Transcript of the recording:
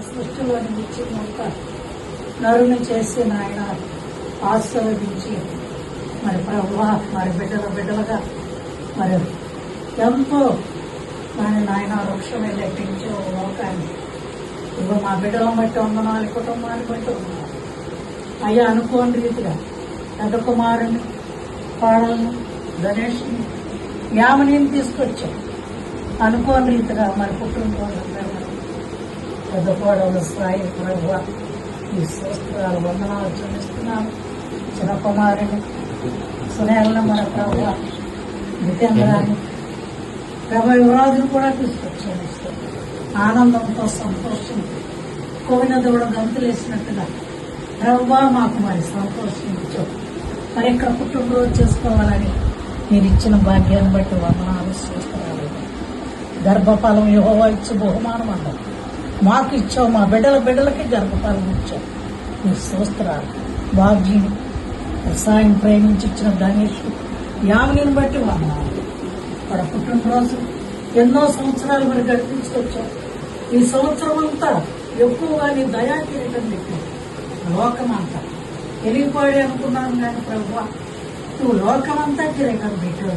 సృష్టిలో నుంచి ఒక నరుని చేసి నాయన ఆశీర్వదించి మరి ప్రభువా మరి బిడ్డలుగా మరి ఎంతో మరి నాయన వృక్షమే లెక్కించే లోకాన్ని ఇదిగో మా బిడ్డలను బట్టి వందనాలు, కుటుంబాన్ని బట్టి వందనాలు అయ్యా. అనుకోని రీతిగా పెద్ద కుమారుని, కోడలను, గణేష్ని, యామనిని తీసుకొచ్చాం. అనుకోని రీతిగా మరి పుట్టినరోజు పెద్ద కోడలు స్థాయి ప్రభు ఈ స్తోత్రాలు వందనాలు చెల్లిస్తున్నాను. చిన్న కుమారుని సునేలను మన ప్రభు జితేంద్రాన్ని ప్రభు యువరాజును కూడా తీసుకొచ్చాను. ఆనందంతో సంతోషంతో కోవిన కూడా గంతులేసినట్టుగా ప్రభు మాకు మరి సంతోషించాం. మరి ఇక్కడ పుట్టినరోజు చేసుకోవాలని మీరు ఇచ్చిన భాగ్యాన్ని బట్టి వందనాలు స్తోత్రాలు. గర్భఫలం యెహోవా ఇచ్చే బహుమానం అన్నారు. మాకు ఇచ్చావు, మా బిడ్డలకి గర్భఫలం ఇచ్చావు. మీ స్తోత్రాలు. బాబ్జీని వ్యవసాయం ప్రేమించి ఇచ్చిన గణేష్ యామిని బట్టి వందనాలు. ఇక్కడ పుట్టినరోజు ఎన్నో సంవత్సరాలు మరి గడిపించుకొచ్చావు. ఈ సంవత్సరం అంతా ఎక్కువగా నీ దయా కిరీటం పెట్టావు. లోకమంతా తెలియపోయాడు అనుకున్నాను కానీ ప్రభు నువ్వు లోకమంతా కిరీటం పెట్టావు.